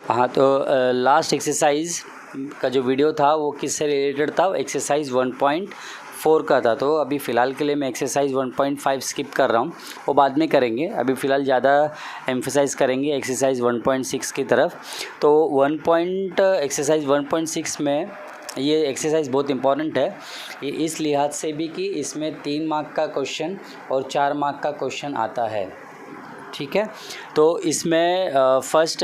हाँ, तो last exercise का जो वीडियो था वो किससे रिलेटेड था? एक्सरसाइज 1.4 का था। तो अभी फ़िलहाल के लिए मैं एक्सरसाइज 1.5 स्किप कर रहा हूँ, वो बाद में करेंगे। अभी फ़िलहाल ज़्यादा एम्फेसाइज करेंगे एक्सरसाइज 1.6 की तरफ। तो एक्सरसाइज 1.6 में ये एक्सरसाइज बहुत इंपॉर्टेंट है, ये इस लिहाज से भी कि इसमें 3 मार्क का क्वेश्चन और 4 मार्क का क्वेश्चन आता है। ठीक है, तो इसमें फर्स्ट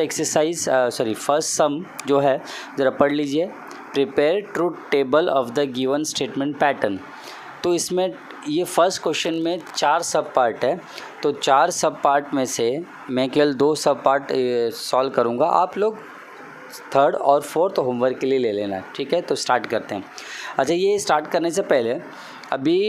सम जो है ज़रा पढ़ लीजिए। Prepare truth table of the given statement pattern. तो इसमें ये फर्स्ट क्वेश्चन में 4 सब पार्ट है, तो 4 सब पार्ट में से मैं केवल 2 सब पार्ट सॉल्व करूँगा। आप लोग 3rd और 4th होमवर्क के लिए ले लेना। ठीक है, तो स्टार्ट करते हैं। अच्छा, ये स्टार्ट करने से पहले अभी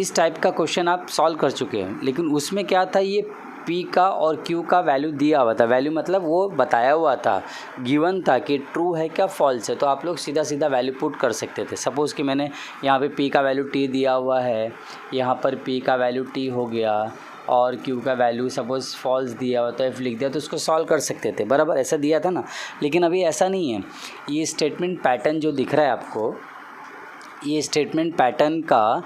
इस टाइप का क्वेश्चन आप सॉल्व कर चुके हैं, लेकिन उसमें क्या था, ये P का और Q का वैल्यू दिया हुआ था। वैल्यू मतलब वो बताया हुआ था, गिवन था कि ट्रू है क्या फॉल्स है। तो आप लोग सीधा सीधा वैल्यू पुट कर सकते थे। सपोज़ कि मैंने यहाँ पे P का वैल्यू T दिया हुआ है, यहाँ पर P का वैल्यू T हो गया और Q का वैल्यू सपोज़ फॉल्स दिया हुआ तो F लिख दिया, तो उसको सॉल्व कर सकते थे। बराबर ऐसा दिया था ना, लेकिन अभी ऐसा नहीं है। ये स्टेटमेंट पैटर्न जो दिख रहा है आपको, ये स्टेटमेंट पैटर्न का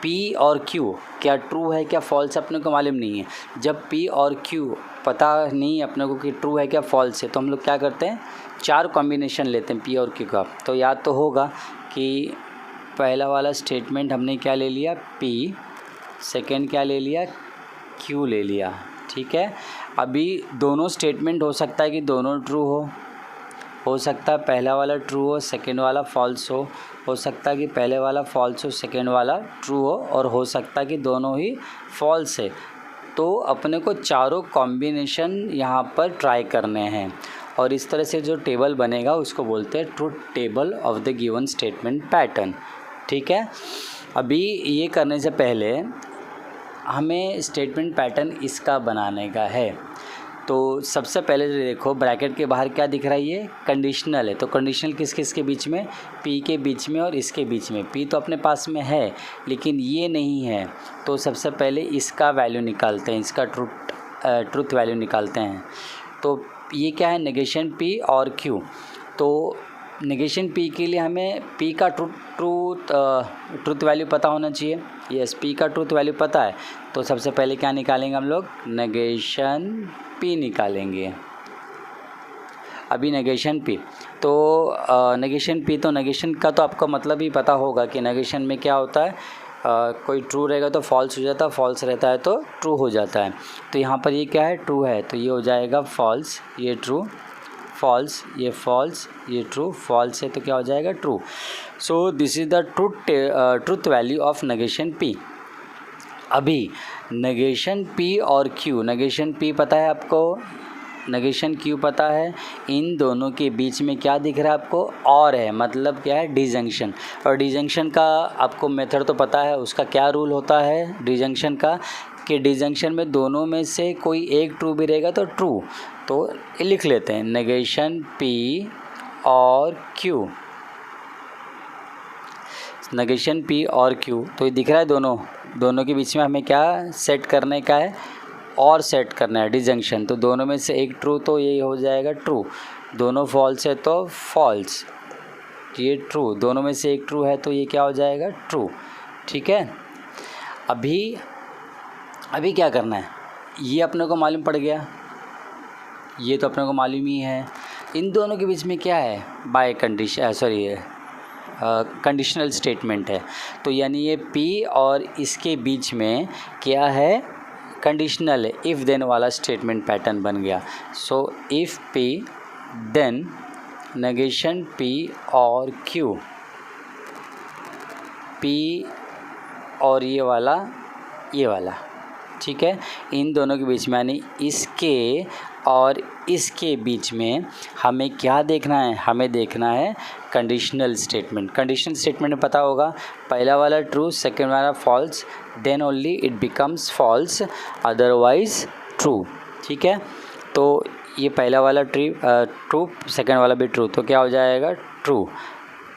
P और Q क्या ट्रू है क्या फॉल्स अपने को मालूम नहीं है। जब P और Q पता नहीं अपने को कि ट्रू है क्या फॉल्स है, तो हम लोग क्या करते हैं, 4 कॉम्बिनेशन लेते हैं P और Q का। तो याद तो होगा कि पहला वाला स्टेटमेंट हमने क्या ले लिया, P, सेकेंड क्या ले लिया, Q ले लिया। ठीक है, अभी दोनों स्टेटमेंट हो सकता है कि दोनों ट्रू हो सकता है पहला वाला ट्रू हो सेकेंड वाला फॉल्स हो सकता है कि पहले वाला फॉल्स हो सेकेंड वाला ट्रू और हो सकता है कि दोनों ही फॉल्स है। तो अपने को चारों कॉम्बिनेशन यहाँ पर ट्राई करने हैं और इस तरह से जो टेबल बनेगा उसको बोलते हैं truth table of the given statement pattern. ठीक है, अभी ये करने से पहले हमें स्टेटमेंट पैटर्न इसका बनाने का है। तो सबसे पहले जो देखो ब्रैकेट के बाहर क्या दिख रहा है, ये कंडीशनल है। तो कंडीशनल किस किस के बीच में, P के बीच में और इसके बीच में। P तो अपने पास में है लेकिन ये नहीं है, तो सबसे पहले इसका वैल्यू निकालते हैं, इसका ट्रूथ वैल्यू निकालते हैं। तो ये क्या है, नेगेशन P और Q। तो नेगेशन P के लिए हमें P का ट्रूथ वैल्यू पता होना चाहिए। यस, P का ट्रूथ वैल्यू पता है, तो सबसे पहले क्या निकालेंगे हम लोग, नेगेशन P निकालेंगे। अभी नेगेशन P, तो नेगेशन P, तो नेगेशन का तो आपको मतलब ही पता होगा कि नेगेशन में क्या होता है, कोई ट्रू रहेगा तो फॉल्स हो जाता है, फॉल्स रहता है तो ट्रू हो जाता है। तो यहाँ पर ये क्या है, ट्रू है, तो ये हो जाएगा फॉल्स, ये ट्रू, फॉल्स, ये फॉल्स, ये ट्रू, फॉल्स है तो क्या हो जाएगा, true. So this is the truth value of negation P। अभी नेगेशन P और Q, नेगेशन P पता है आपको, नेगेशन Q पता है, इन दोनों के बीच में क्या दिख रहा है आपको, और है, मतलब क्या है, डिजंक्शन। और डिजंक्शन का आपको मेथड तो पता है, उसका क्या रूल होता है डिजंक्शन का, कि डिजंक्शन में दोनों में से कोई एक ट्रू भी रहेगा तो ट्रू। तो लिख लेते हैं नेगेशन P और Q, नेगेशन P और Q। तो ये दिख रहा है, दोनों के बीच में हमें क्या सेट करने का है, और सेट करना है डिजंक्शन। तो दोनों में से एक ट्रू तो ये हो जाएगा ट्रू, दोनों फॉल्स है तो फॉल्स, ये ट्रू, दोनों में से एक ट्रू है तो ये क्या हो जाएगा, ट्रू। ठीक है, अभी क्या करना है, ये अपने को मालूम पड़ गया, ये तो अपने को मालूम ही है। इन दोनों के बीच में क्या है, बाय कंडीशन, कंडीशनल स्टेटमेंट है। तो यानी ये P और इसके बीच में क्या है, कंडीशनल है, इफ़ देन वाला स्टेटमेंट पैटर्न बन गया। So if P then negation P और Q, P और ये वाला, ठीक है, इन दोनों के बीच में यानी इसके और इसके बीच में हमें क्या देखना है, हमें देखना है कंडीशनल स्टेटमेंट। कंडीशनल स्टेटमेंट में पता होगा, पहला वाला ट्रू, सेकेंड वाला false, then only it becomes false, otherwise true. ठीक है, तो ये पहला वाला ट्रू, सेकेंड वाला भी ट्रू, तो क्या हो जाएगा, ट्रू,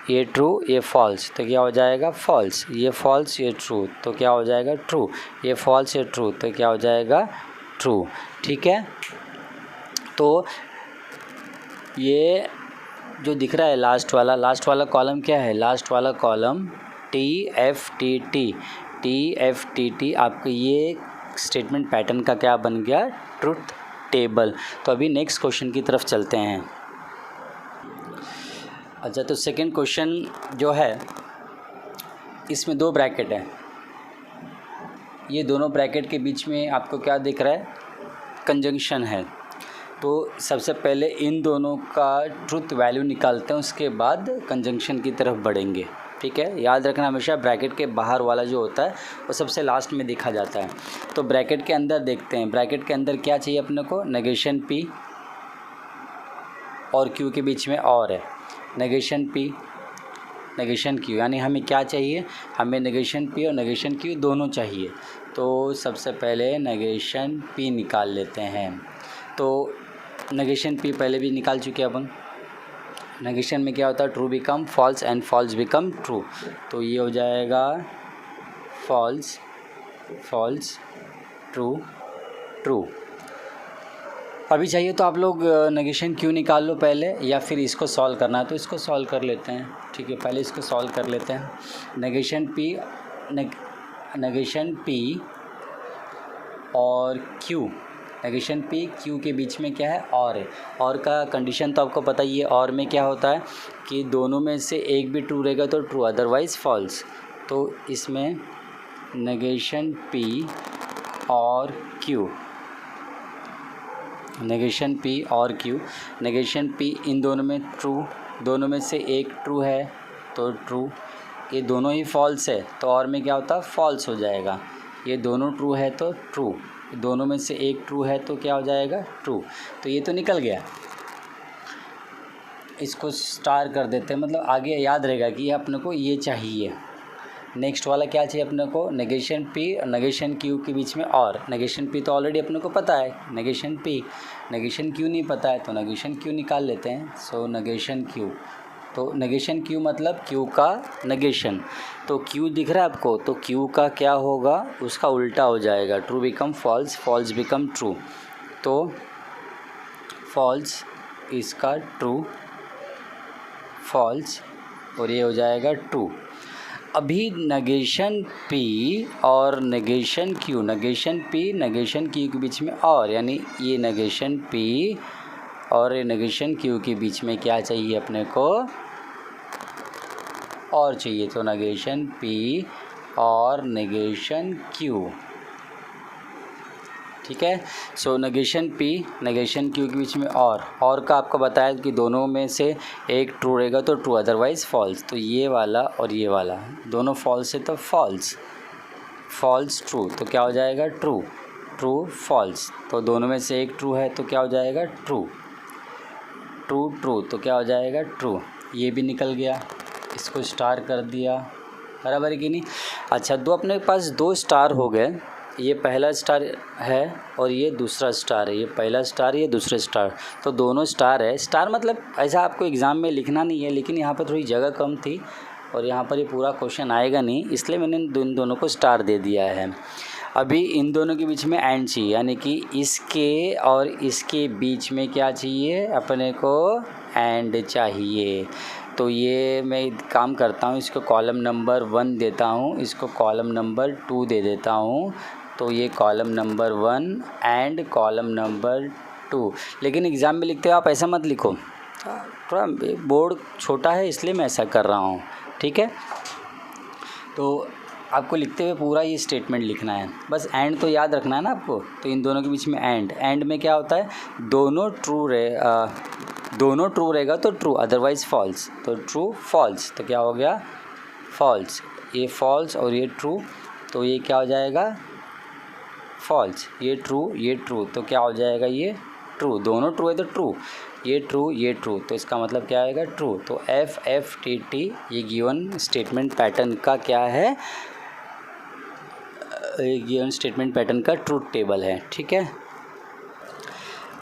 ये ट्रू, ये फॉल्स, तो क्या हो जाएगा, फॉल्स, ये फॉल्स, ये ट्रू, तो क्या हो जाएगा, ट्रू, ये फॉल्स, ये ट्रू, तो क्या हो जाएगा, ट्रू। ठीक है, तो ये जो दिख रहा है लास्ट वाला कॉलम क्या है? लास्ट वाला कॉलम TFTT आपको ये स्टेटमेंट पैटर्न का क्या बन गया? Truth table. तो अभी नेक्स्ट क्वेश्चन की तरफ चलते हैं। अच्छा, तो सेकंड क्वेश्चन जो है इसमें 2 ब्रैकेट है। ये दोनों ब्रैकेट के बीच में आपको क्या दिख रहा है? कंजंक्शन है। तो सबसे पहले इन दोनों का ट्रुथ वैल्यू निकालते हैं, उसके बाद कंजंक्शन की तरफ बढ़ेंगे। ठीक है, याद रखना हमेशा ब्रैकेट के बाहर वाला जो होता है वो सबसे लास्ट में देखा जाता है। तो ब्रैकेट के अंदर देखते हैं। ब्रैकेट के अंदर क्या चाहिए अपने को? नेगेशन P और Q के बीच में और है। नेगेशन P नेगेशन Q, यानी हमें क्या चाहिए? हमें नेगेशन P और नेगेशन Q दोनों चाहिए। तो सबसे पहले नेगेशन P निकाल लेते हैं। तो नेगेशन P पहले भी निकाल चुके हैं अपन। नेगेशन में क्या होता है? True become false and false become true. तो ये हो जाएगा फॉल्स फॉल्स ट्रू ट्रू। अभी चाहिए तो आप लोग नेगेशन Q निकाल लो पहले, या फिर इसको सॉल्व करना है तो इसको सॉल्व कर लेते हैं। ठीक है, पहले इसको सॉल्व कर लेते हैं। नेगेशन P और Q, नेगेशन P Q के बीच में क्या है? और है। और का कंडीशन तो आपको पता ही है। और में क्या होता है कि दोनों में से एक भी ट्रू रहेगा तो ट्रू, अदरवाइज़ फॉल्स। तो इसमें नेगेशन P और Q, नेगेशन P और Q, नेगेशन P इन दोनों में ट्रू, दोनों में से एक ट्रू है तो ट्रू, ये दोनों ही फॉल्स है तो और में क्या होता है? फॉल्स हो जाएगा। ये दोनों ट्रू है तो ट्रू, दोनों में से एक ट्रू है तो क्या हो जाएगा? ट्रू। तो ये तो निकल गया। इसको स्टार कर देते हैं, मतलब आगे याद रहेगा कि अपने को ये चाहिए। नेक्स्ट वाला क्या चाहिए अपने को? नेगेशन P और नेगेशन Q के बीच में और। नेगेशन P तो ऑलरेडी अपने को पता है, नेगेशन P। नेगेशन Q नहीं पता है तो नेगेशन Q निकाल लेते हैं। सो नेगेशन Q, तो नेगेशन Q मतलब Q का नेगेशन। तो Q दिख रहा है आपको, तो Q का क्या होगा? उसका उल्टा हो जाएगा। True become false, false become true. तो फॉल्स इसका ट्रू, फॉल्स, और ये हो जाएगा ट्रू। अभी नेगेशन P और negation Q, negation P negation Q के बीच में और, यानी ये नेगेशन P और नेगेशन Q के बीच में क्या चाहिए अपने को? और चाहिए। तो नेगेशन P और नेगेशन Q। ठीक है, सो नेगेशन P नेगेशन Q के बीच में और का आपको बताया कि दोनों में से एक ट्रू रहेगा तो ट्रू, अदरवाइज़ फॉल्स। तो ये वाला और ये वाला दोनों फॉल्स है तो फॉल्स, फॉल्स ट्रू, तो क्या हो जाएगा? True, true false. तो दोनों में से एक ट्रू है तो क्या हो जाएगा? ट्रू, ट्रू ट्रू, तो क्या हो जाएगा? ट्रू। ये भी निकल गया, इसको स्टार कर दिया, बराबर है कि नहीं? अच्छा, अपने पास 2 स्टार हो गए। ये पहला स्टार है और ये दूसरा स्टार है। ये पहला स्टार, ये दूसरा स्टार, तो दोनों स्टार है। स्टार मतलब ऐसा आपको एग्ज़ाम में लिखना नहीं है, लेकिन यहाँ पर थोड़ी जगह कम थी और यहाँ पर ये पूरा क्वेश्चन आएगा नहीं, इसलिए मैंने इन दोनों को स्टार दे दिया है। अभी इन दोनों के बीच में एंड चाहिए, यानी कि इसके और इसके बीच में क्या चाहिए अपने को? एंड चाहिए। तो ये मैं काम करता हूँ, इसको कॉलम नंबर 1 देता हूँ, इसको कॉलम नंबर 2 दे देता हूँ। तो ये column number 1 and column number 2। लेकिन एग्ज़ाम में लिखते हो आप ऐसा मत लिखो, थोड़ा बोर्ड छोटा है इसलिए मैं ऐसा कर रहा हूँ। ठीक है, तो आपको लिखते हुए पूरा ये स्टेटमेंट लिखना है, बस एंड तो याद रखना है ना आपको। तो इन दोनों के बीच में एंड में क्या होता है? दोनों ट्रू रहेगा तो ट्रू, अदरवाइज़ फॉल्स। तो ट्रू फॉल्स, तो क्या हो गया? फॉल्स। ये फॉल्स और ये ट्रू, तो ये क्या हो जाएगा? फॉल्स। ये ट्रू, तो क्या हो जाएगा? ये ट्रू। दोनों ट्रू है तो ट्रू, ये ट्रू, तो इसका मतलब क्या आएगा? ट्रू। तो FFTT ये गिवन स्टेटमेंट पैटर्न का क्या है? गिवन स्टेटमेंट पैटर्न का ट्रूथ टेबल है। ठीक है,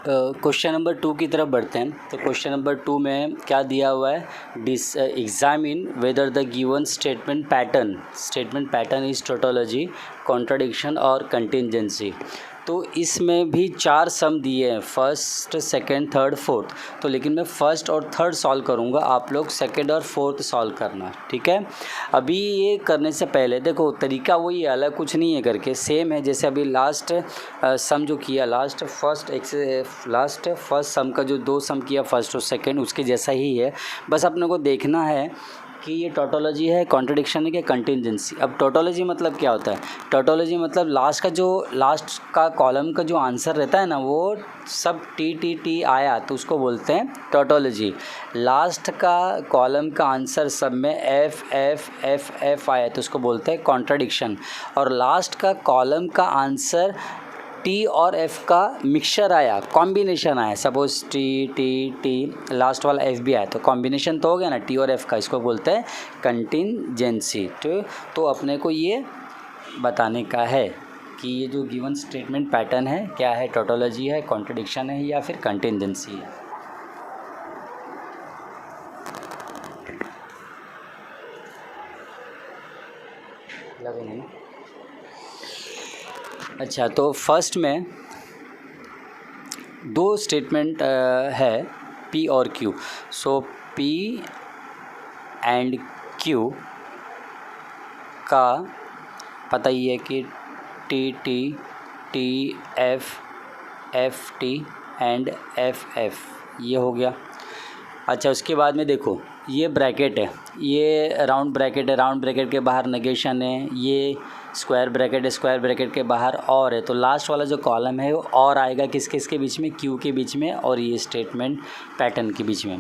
क्वेश्चन नंबर 2 की तरफ बढ़ते हैं। तो क्वेश्चन नंबर 2 में क्या दिया हुआ है? Examine whether the given statement pattern is tautology, contradiction और कंटिजेंसी। तो इसमें भी 4 सम दिए हैं, फर्स्ट, सेकंड, थर्ड, फोर्थ। तो लेकिन मैं फर्स्ट और थर्ड सॉल्व करूँगा, आप लोग सेकंड और फोर्थ सॉल्व करना, ठीक है। अभी ये करने से पहले देखो तरीका वही है, अलग कुछ नहीं है करके सेम है। जैसे अभी लास्ट सम जो किया, लास्ट फर्स्ट सम का जो 2 सम किया फर्स्ट और सेकंड, उसके जैसा ही है। बस अपने को देखना है कि ये टोटोलॉजी है, कॉन्ट्रडिक्शन है कि कंटिजेंसी। अब टोटोलॉजी मतलब क्या होता है? टोटोलॉजी मतलब लास्ट का कॉलम का जो आंसर रहता है ना, वो सब टी आया तो उसको बोलते हैं टोटोलॉजी। लास्ट का कॉलम का आंसर सब में एफ आया तो उसको बोलते हैं कॉन्ट्रडिक्शन। और लास्ट का कॉलम का आंसर टी और एफ़ का मिक्सचर आया, कॉम्बिनेशन आया, सपोज टी लास्ट वाला एफ भी आया तो कॉम्बिनेशन तो हो गया ना टी और एफ़ का, इसको बोलते हैं कंटिजेंसी। तो अपने को ये बताने का है कि ये जो गिवन स्टेटमेंट पैटर्न है क्या है, टोटोलॉजी है, कॉन्ट्रडिक्शन है या फिर कंटिजेंसी है। लगे ना? अच्छा, तो फर्स्ट में 2 स्टेटमेंट है P और Q। So P and Q का पता ही है कि T F T and F ये हो गया। अच्छा, उसके बाद में देखो ये ब्रैकेट है, ये राउंड ब्रैकेट है, राउंड ब्रैकेट के बाहर नेगेशन है, ये स्क्वायर ब्रैकेट है, स्क्वायर ब्रैकेट के बाहर और है। तो लास्ट वाला जो कॉलम है वो और आएगा किसके बीच में, क्यू के बीच में और ये स्टेटमेंट पैटर्न के बीच में।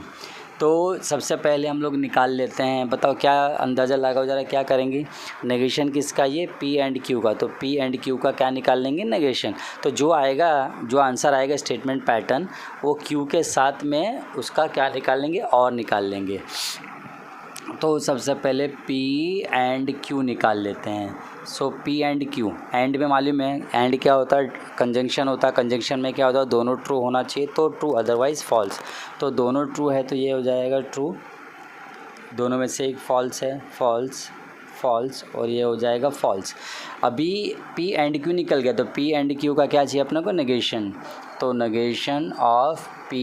तो सबसे पहले हम लोग निकाल लेते हैं। बताओ क्या अंदाज़ा लगाओ ज़रा, क्या करेंगे? नेगेशन किसका? ये P एंड Q का। तो P एंड Q का क्या निकाल लेंगे? नेगेशन। तो जो आंसर आएगा स्टेटमेंट पैटर्न, वो Q के साथ में उसका क्या निकाल लेंगे? और निकाल लेंगे। तो सबसे पहले P एंड Q निकाल लेते हैं। सो P एंड Q, एंड में मालूम है एंड क्या होता है? कंजंक्शन होता है। कंजंक्शन में क्या होता है? दोनों ट्रू होना चाहिए तो ट्रू, अदरवाइज़ फॉल्स। तो दोनों ट्रू है तो ये हो जाएगा ट्रू, दोनों में से एक फॉल्स है, फॉल्स और ये हो जाएगा फॉल्स। अभी P एंड Q निकल गया तो P एंड Q का क्या चाहिए अपने को? नेगेशन। तो negation of P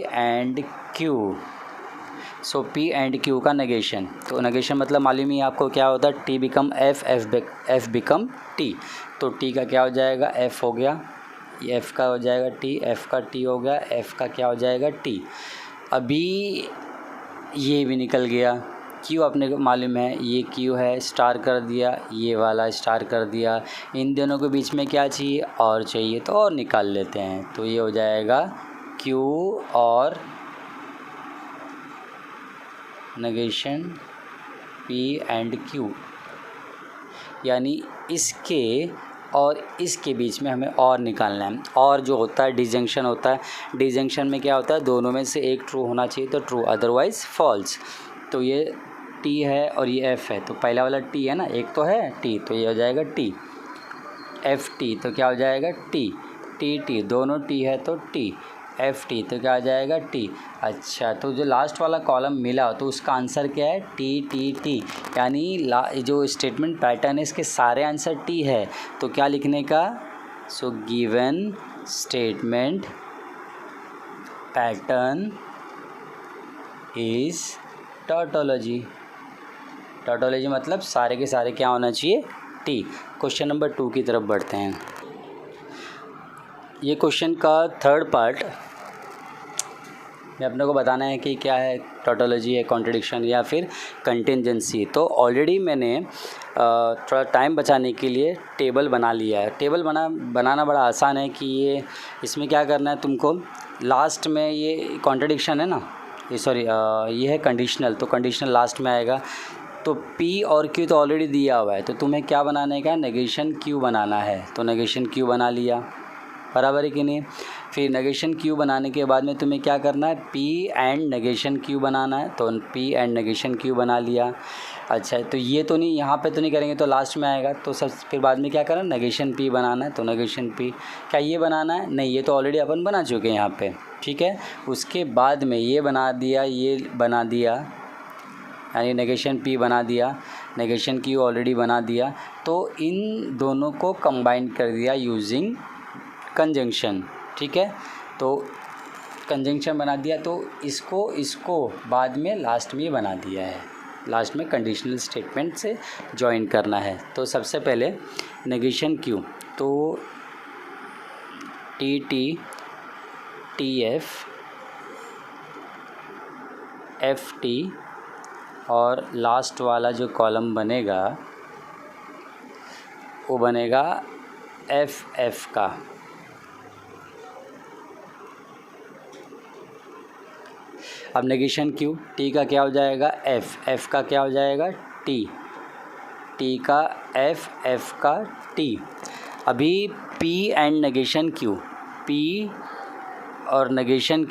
and Q। So P and Q का नेगेशन। तो नेगेशन मतलब मालूम ही आपको क्या होता है? T become F become T। तो T का क्या हो जाएगा? F हो गया, ये F का हो जाएगा T, F का T हो गया, F का क्या हो जाएगा? T। अभी ये भी निकल गया। Q अपने को मालूम है, ये Q है, स्टार कर दिया, ये वाला स्टार कर दिया। इन दोनों के बीच में क्या चाहिए? और चाहिए तो और निकाल लेते हैं। तो ये हो जाएगा Q और नेगेशन P एंड Q, यानी इसके और इसके बीच में हमें और निकालना है। और जो होता है डिजंक्शन होता है। डिजंक्शन में क्या होता है? दोनों में से एक ट्रू होना चाहिए तो ट्रू, अदरवाइज़ फॉल्स। तो ये T है और ये F है, तो पहला वाला T है ना, एक तो है T, तो ये हो जाएगा T। FT तो क्या हो जाएगा? T, दोनों T है तो T। FT तो क्या आ जाएगा? T। अच्छा, तो जो लास्ट वाला कॉलम मिला तो उसका आंसर क्या है? T। यानी जो स्टेटमेंट पैटर्न है इसके सारे आंसर T है। तो क्या लिखने का? So given statement pattern is tautology. Tautology मतलब सारे के सारे क्या होना चाहिए? T। क्वेश्चन नंबर 2 की तरफ बढ़ते हैं। ये क्वेश्चन का थर्ड पार्ट में अपने को बताना है कि क्या है टोटोलॉजी है, कॉन्ट्रडिक्शन या फिर कंटिजेंसी। तो ऑलरेडी मैंने थोड़ा टाइम बचाने के लिए टेबल बना लिया है। टेबल बनाना बड़ा आसान है कि इसमें क्या करना है तुमको, लास्ट में ये कॉन्ट्रडिक्शन है ना, ये है कंडीशनल, तो कंडीशनल लास्ट में आएगा। तो P और Q तो ऑलरेडी दिया हुआ है, तो तुम्हें क्या बनाने का? नेगेशन Q बनाना है। तो नेगेशन Q बना लिया, बराबर है कि नहीं? फिर नेगेशन Q बनाने के बाद में तुम्हें क्या करना है? P एंड नेगेशन Q बनाना है। तो P एंड नेगेशन Q बना लिया। अच्छा, तो ये तो नहीं, यहाँ पे तो नहीं करेंगे तो लास्ट में आएगा। तो सब फिर बाद में क्या करना? नेगेशन P बनाना है। तो नेगेशन P, क्या ये बनाना है? नहीं, ये तो ऑलरेडी अपन बना चुके हैं यहाँ पे, ठीक है। उसके बाद में ये बना दिया, ये बना दिया, यानी नेगेशन P बना दिया, नेगेशन Q ऑलरेडी बना दिया। तो इन दोनों को कंबाइन कर दिया यूजिंग कंजंक्शन, ठीक है। तो कंजंक्शन बना दिया, तो इसको बाद में लास्ट में बना दिया है, लास्ट में कंडीशनल स्टेटमेंट से जॉइन करना है। तो सबसे पहले नेगेशन क्यू, तो T T T F T और लास्ट वाला जो कॉलम बनेगा वो बनेगा एफ का। अब नेगेशन क्यू, टी का क्या हो जाएगा एफ का क्या हो जाएगा टी का एफ का टी। अभी P and negation Q, P और नेगेशन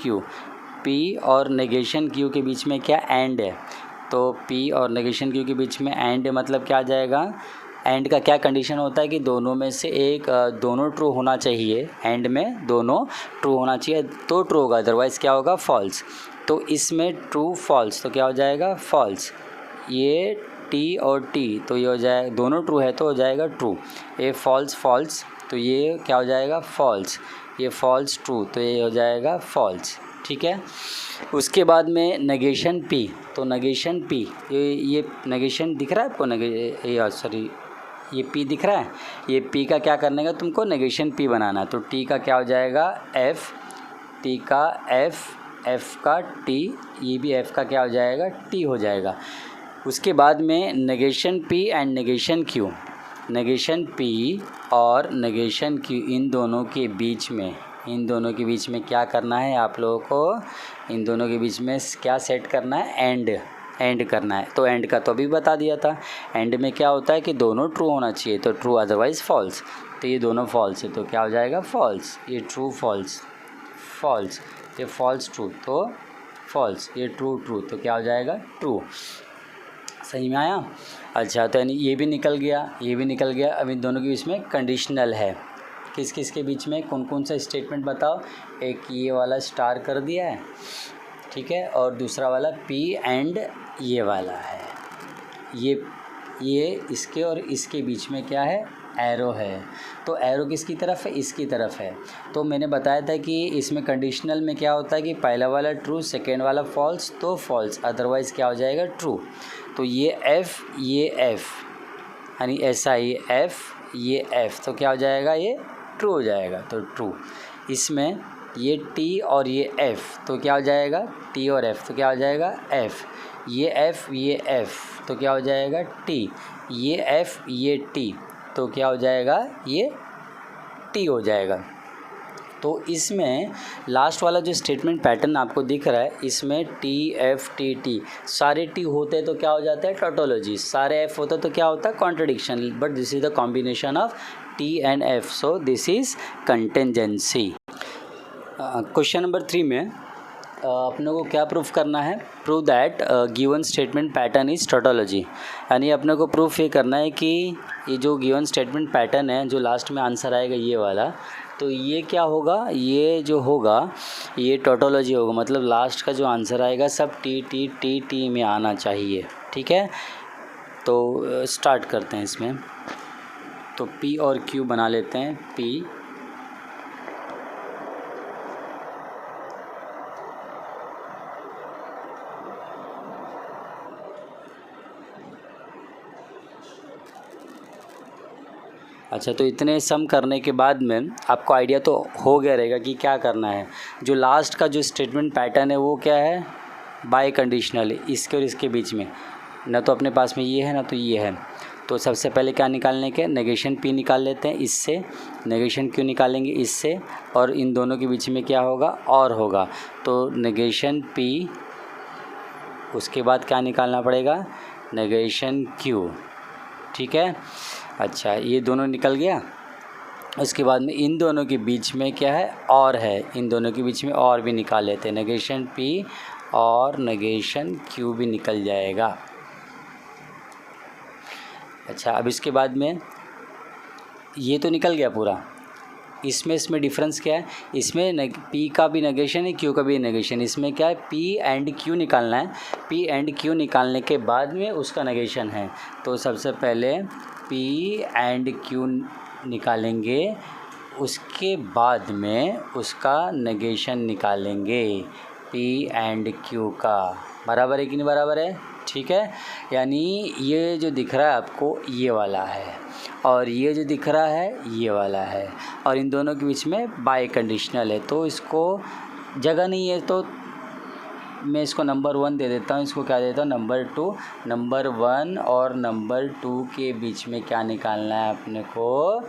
क्यू के बीच में क्या एंड है, तो पी और नेगेशन क्यू के बीच में एंड मतलब क्या आ जाएगा, एंड का क्या कंडीशन होता है कि दोनों में से एक दोनों ट्रू होना चाहिए, एंड में दोनों ट्रू होना चाहिए तो ट्रू होगा, अदरवाइज़ क्या होगा फॉल्स। तो इसमें ट्रू फॉल्स तो क्या हो जाएगा फॉल्स, ये टी और टी तो ये हो जाएगा, दोनों ट्रू है तो हो जाएगा ट्रू, ये फॉल्स तो ये क्या हो जाएगा फॉल्स, ये फॉल्स ट्रू तो ये हो जाएगा फॉल्स, ठीक है। उसके बाद में नेगेशन पी, तो नेगेशन पी ये नेगेशन दिख रहा है आपको, सॉरी ये पी दिख रहा है, ये पी का क्या करने का तुमको नेगेशन पी बनाना है। तो टी का क्या हो जाएगा एफ, टी का एफ का टी, ये भी एफ का क्या हो जाएगा टी हो जाएगा। उसके बाद में negation P and negation Q, negation P और नेगेशन क्यू इन दोनों के बीच में क्या करना है आप लोगों को, इन दोनों के बीच में क्या सेट करना है एंड करना है। तो एंड का तो अभी बता दिया था, एंड में क्या होता है कि दोनों ट्रू होना चाहिए तो ट्रू अदरवाइज़ फॉल्स, तो ये दोनों फॉल्स है तो क्या हो जाएगा फॉल्स, ये ट्रू फॉल्स, ये फॉल्स ट्रू तो फॉल्स, ये ट्रू तो क्या हो जाएगा ट्रू। सही में आया? अच्छा, तो यानी ये भी निकल गया। अब इन दोनों के बीच में कंडीशनल है, किस के बीच में, कौन सा स्टेटमेंट बताओ। एक ये वाला स्टार कर दिया है, ठीक है, और दूसरा वाला पी एंड ये वाला है, ये इसके और इसके बीच में क्या है एरो है। तो एरो किसकी तरफ है, इसकी तरफ है। तो मैंने बताया था कि इसमें कंडीशनल में क्या होता है कि पहला वाला ट्रू, सेकेंड वाला फॉल्स तो फॉल्स, अदरवाइज़ क्या हो जाएगा ट्रू। तो ये एफ यानी ऐसा ही एफ, ये एफ तो क्या हो जाएगा ये ट्रू हो जाएगा, तो ट्रू। इसमें ये टी और ये एफ तो क्या हो जाएगा, टी और एफ तो क्या हो जाएगा एफ, ये एफ तो क्या हो जाएगा टी, ये एफ ये टी तो क्या हो जाएगा ये टी हो जाएगा। तो इसमें लास्ट वाला जो स्टेटमेंट पैटर्न आपको दिख रहा है, इसमें टी एफ टी टी सारे टी होते तो क्या हो जाता है टोटोलॉजी, सारे एफ होता तो क्या होता है contradiction, but this is the combination of T and F, so this is contingency. Question number 3 में अपने को क्या प्रूफ करना है, prove that given statement pattern is tautology, यानी अपने को प्रूफ ये करना है कि ये जो गिवन स्टेटमेंट पैटर्न है, जो लास्ट में आंसर आएगा ये वाला, तो ये क्या होगा, ये जो होगा ये टोटोलॉजी होगा, मतलब लास्ट का जो आंसर आएगा सब टी में आना चाहिए, ठीक है। तो स्टार्ट करते हैं इसमें, तो पी और क्यू बना लेते हैं, पी अच्छा, तो इतने सम करने के बाद में आपको आइडिया तो हो गया रहेगा कि क्या करना है। जो लास्ट का जो स्टेटमेंट पैटर्न है वो क्या है, बाय कंडीशनल, इसके और इसके बीच में, ना तो अपने पास में ये है ना तो ये है। तो सबसे पहले क्या निकालने के, नेगेशन पी निकाल लेते हैं इससे, नेगेशन क्यू निकालेंगे इससे, और इन दोनों के बीच में क्या होगा और होगा, तो नेगेशन पी, उसके बाद क्या निकालना पड़ेगा नेगेशन क्यू, ठीक है। अच्छा, ये दोनों निकल गया। उसके बाद में इन दोनों के बीच में क्या है और है, इन दोनों के बीच में और भी निकाल लेते हैं, नेगेशन पी और नेगेशन क्यू भी निकल जाएगा। अच्छा, अब इसके बाद में ये तो निकल गया पूरा, इसमें डिफरेंस क्या है, इसमें पी का भी नेगेशन है, क्यू का भी नेगेशन, इसमें क्या है पी एंड क्यू निकालना है, पी एंड क्यू निकालने के बाद में उसका नेगेशन है। तो सबसे पहले पी एंड क्यू निकालेंगे, उसके बाद में उसका नेगेशन निकालेंगे P एंड Q का। बराबर है कि नहीं बराबर है? ठीक है, यानी ये जो दिख रहा है आपको ये वाला है और ये जो दिख रहा है ये वाला है और इन दोनों के बीच में बाई कंडीशनल है, तो इसको जगह नहीं है तो मैं इसको नंबर 1 दे देता हूँ, इसको क्या देता हूँ नंबर 2। नंबर 1 और नंबर 2 के बीच में क्या निकालना है अपने को?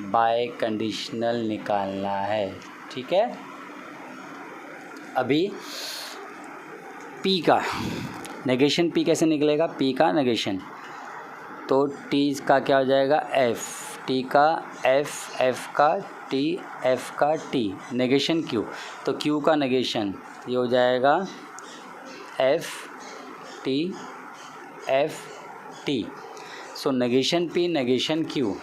बाय कंडीशनल निकालना है। ठीक है, अभी P का नेगेशन, P कैसे निकलेगा? P का नेगेशन तो T का क्या हो जाएगा? F, T का F, F का T, F का T, नेगेशन Q, तो Q का नेगेशन ये हो जाएगा F T F T। सो नेगेशन P नेगेशन Q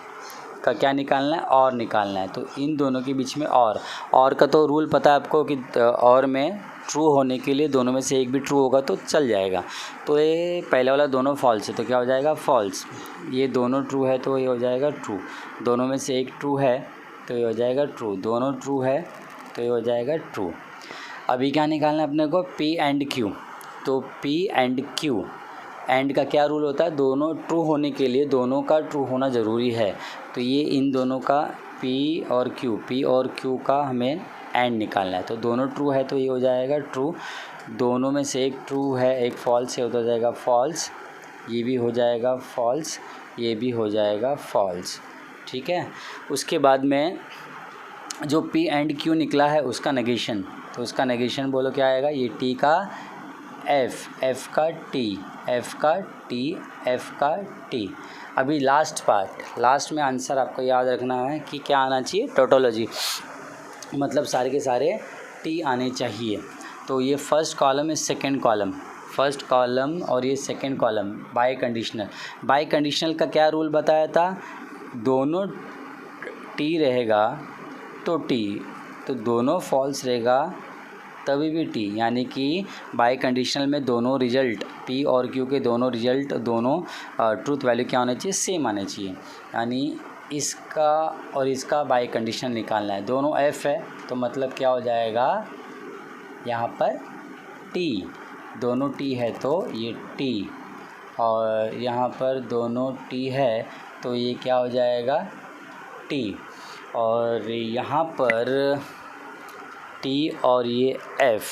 का क्या निकालना है? और निकालना है, तो इन दोनों के बीच में और का तो रूल पता है आपको कि और में ट्रू होने के लिए दोनों में से एक भी ट्रू होगा तो चल जाएगा। तो ये पहले वाला दोनों फॉल्स है तो क्या हो जाएगा? फॉल्स। ये दोनों ट्रू है तो ये हो जाएगा ट्रू। दोनों में से एक ट्रू है तो ये हो जाएगा ट्रू। दोनों ट्रू है तो ये हो जाएगा ट्रू। अभी क्या निकालना है अपने को? P and Q। तो P एंड Q, एंड का क्या रूल होता है? दोनों ट्रू होने के लिए दोनों का ट्रू होना ज़रूरी है, तो ये इन दोनों का P और Q का हमें एंड निकालना है। तो दोनों ट्रू है तो ये हो जाएगा ट्रू। दोनों में से एक ट्रू है एक फॉल्स है तो हो जाएगा फॉल्स। ये भी हो जाएगा फॉल्स, ये भी हो जाएगा फॉल्स। ठीक है, उसके बाद में जो P एंड Q निकला है उसका नेगेशन, तो उसका नेगेशन बोलो क्या आएगा? ये T का F, F का T, F का T, F का T। अभी लास्ट पार्ट, लास्ट में आंसर आपको याद रखना है कि क्या आना चाहिए? टोटोलॉजी, मतलब सारे के सारे T आने चाहिए। तो ये फर्स्ट कॉलम है, सेकंड कॉलम, फर्स्ट कॉलम और ये second column by conditional. Bye conditional का क्या रूल बताया था? दोनों T रहेगा तो T, तो दोनों फॉल्स रहेगा तभी भी T, यानी कि बाय कंडीशनल में दोनों रिजल्ट P और Q के दोनों रिजल्ट दोनों ट्रूथ वैल्यू क्या होने चाहिए? सेम आने चाहिए। यानी इसका और इसका बाय कंडीशनल निकालना है। दोनों F है तो मतलब क्या हो जाएगा यहाँ पर? T। दोनों T है तो ये T, और यहाँ पर दोनों T है तो ये क्या हो जाएगा? T। और यहाँ पर T और ये F।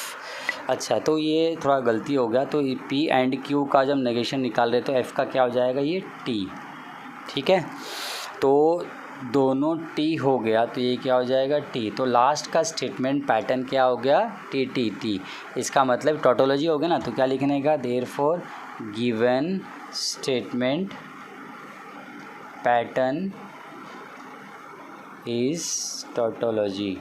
अच्छा, तो ये थोड़ा गलती हो गया, तो ये P एंड Q का जब नेगेशन निकाल रहे तो F का क्या हो जाएगा? ये T। ठीक है, तो दोनों T हो गया तो ये क्या हो जाएगा? T। तो लास्ट का स्टेटमेंट पैटर्न क्या हो गया? T T T। इसका मतलब टोटोलॉजी हो गया ना, तो क्या लिखने का? Therefore given statement pattern is tautology.